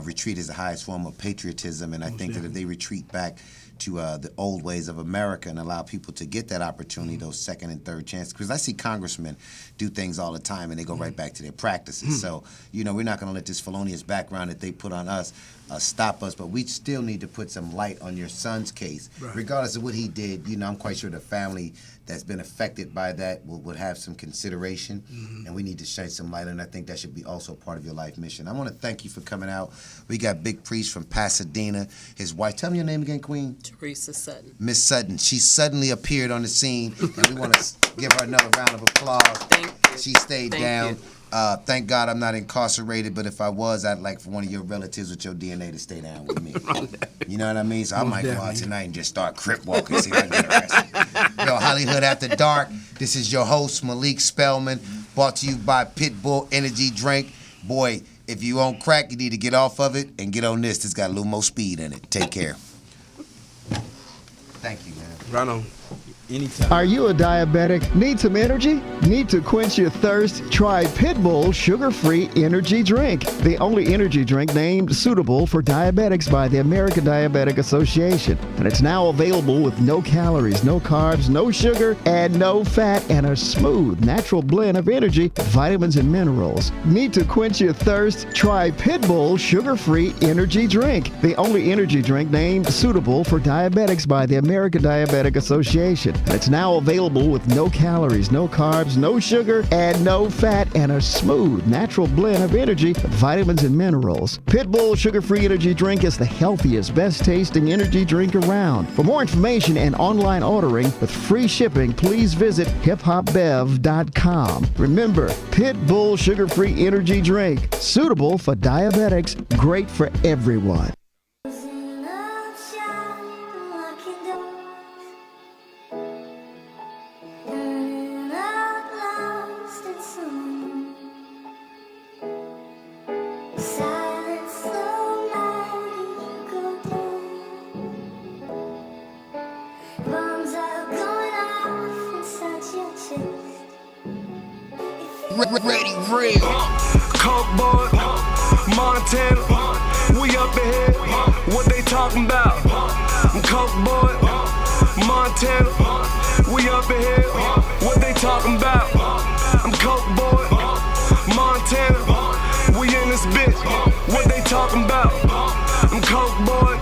retreat is the highest form of patriotism, and I think that if they retreat back to the old ways of America and allow people to get that opportunity, those second and third chances. Because I see congressmen do things all the time and they go right back to their practices. So, we're not going to let this felonious background that they put on us stop us, but we still need to put some light on your son's case. Regardless of what he did, I'm quite sure the family that's been affected by that would have some consideration, and we need to shine some light, and I think that should be also part of your life mission. I want to thank you for coming out. We got Big Priest from Pasadena, his wife. Tell me your name again, Queen. Teresa Sutton. Miss Sutton. She suddenly appeared on the scene, and we want to give her another round of applause. Thank you. She stayed down. Thank God I'm not incarcerated, but if I was, I'd like for one of your relatives with your DNA to stay down with me. You know what I mean? So I might go out tonight and just start crip walking, see if I can get arrested. Yo, Hollyhood After Dark. This is your host, Malik Spellman, brought to you by Pitbull Energy Drink. Boy, if you on crack, you need to get off of it and get on this. It's got a little more speed in it. Take care. Thank you, man. Right on. Anytime. Are you a diabetic? Need some energy? Need to quench your thirst? Try Pitbull sugar-free energy drink, the only energy drink named suitable for diabetics by the American Diabetic Association. And it's now available with no calories, no carbs, no sugar, and no fat, and a smooth, natural blend of energy, vitamins, and minerals. Need to quench your thirst? Try Pitbull sugar-free energy drink, the only energy drink named suitable for diabetics by the American Diabetic Association. And it's now available with no calories, no carbs, no sugar, and no fat, and a smooth, natural blend of energy, vitamins, and minerals. Pitbull sugar-free energy drink is the healthiest, best-tasting energy drink around. For more information and online ordering with free shipping, please visit hiphopbev.com. Remember, Pitbull sugar-free energy drink, suitable for diabetics, great for everyone. Ready, real. Coke boy, Montana, we up ahead. What they talking about? Coke boy, Montana, we up ahead. What they talking about? I'm Coke boy, Montana, we in this bitch. What they talking about? I'm Coke boy,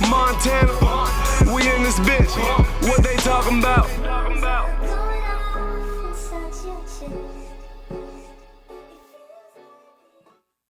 Montana, we in this bitch. What they talking about?